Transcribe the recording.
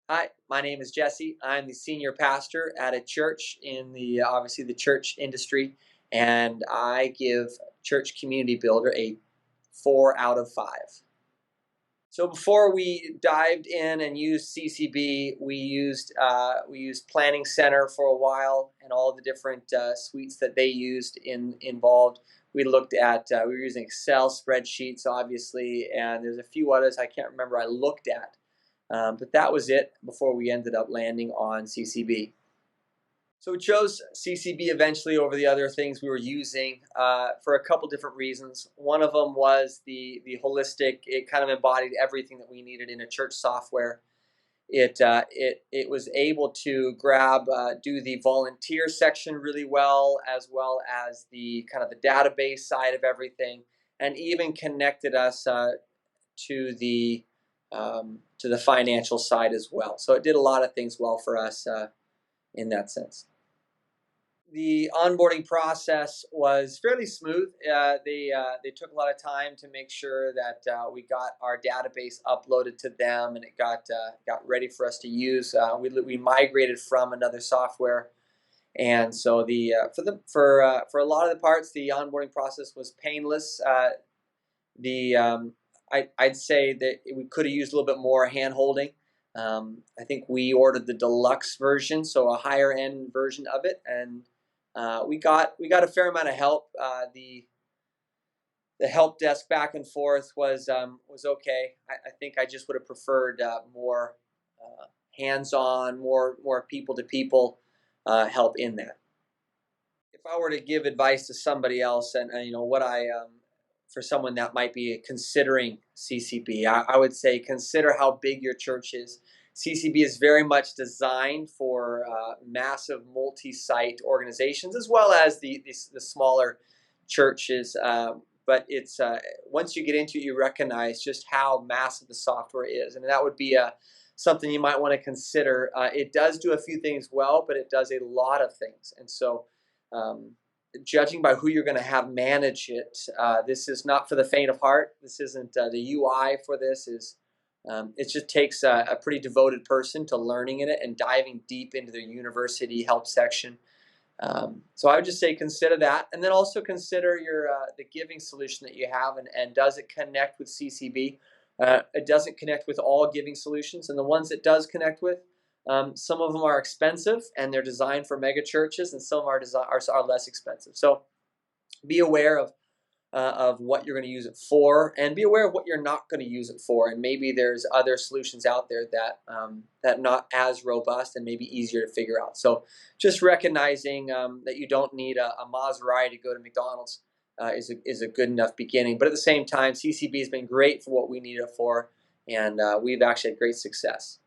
Hi, my name is Jesse. I'm the senior pastor at a church in the obviously the church industry, and I give Church Community Builder a 4 out of 5. So before we dived in and used CCB, we used Planning Center for a while and all the different suites that they used involved. We looked at we were using Excel spreadsheets, obviously, and there's a few others I can't remember I looked at, but that was it before we ended up landing on CCB. So we chose CCB eventually over the other things we were using for a couple different reasons. One of them was the holistic. It kind of embodied everything that we needed in a church software. It was able to do the volunteer section really well as the kind of the database side of everything, and even connected us to the financial side as well. So it did a lot of things well for us in that sense. The onboarding process was fairly smooth. They took a lot of time to make sure that we got our database uploaded to them and it got ready for us to use. We migrated from another software, and so for a lot of the parts, the onboarding process was painless. The I'd say that we could have used a little bit more hand holding. I think we ordered the deluxe version, so a higher end version of it, and we got a fair amount of help. The help desk back and forth was okay. I think I just would have preferred more hands on, more people to people help in that. If I were to give advice to somebody else, and what I for someone that might be considering CCB, I would say consider how big your church is. CCB is very much designed for massive multi-site organizations as well as the smaller churches. But it's once you get into it, you recognize just how massive the software is, and that would be something you might want to consider. It does do a few things well, but it does a lot of things, and so um, judging by who you're going to have manage it, this is not for the faint of heart. This isn't the UI for this is. It just takes a pretty devoted person to learning in it and diving deep into the university help section. So I would just say consider that, and then also consider your the giving solution that you have, and does it connect with CCB? It doesn't connect with all giving solutions, and the ones it does connect with, some of them are expensive and they're designed for mega churches, and some are less expensive. So be aware of what you're going to use it for, and be aware of what you're not going to use it for. And maybe there's other solutions out there that not as robust and maybe easier to figure out. So just recognizing that you don't need a Maserati to go to McDonald's is a good enough beginning. But at the same time, CCB has been great for what we need it for, and we've actually had great success.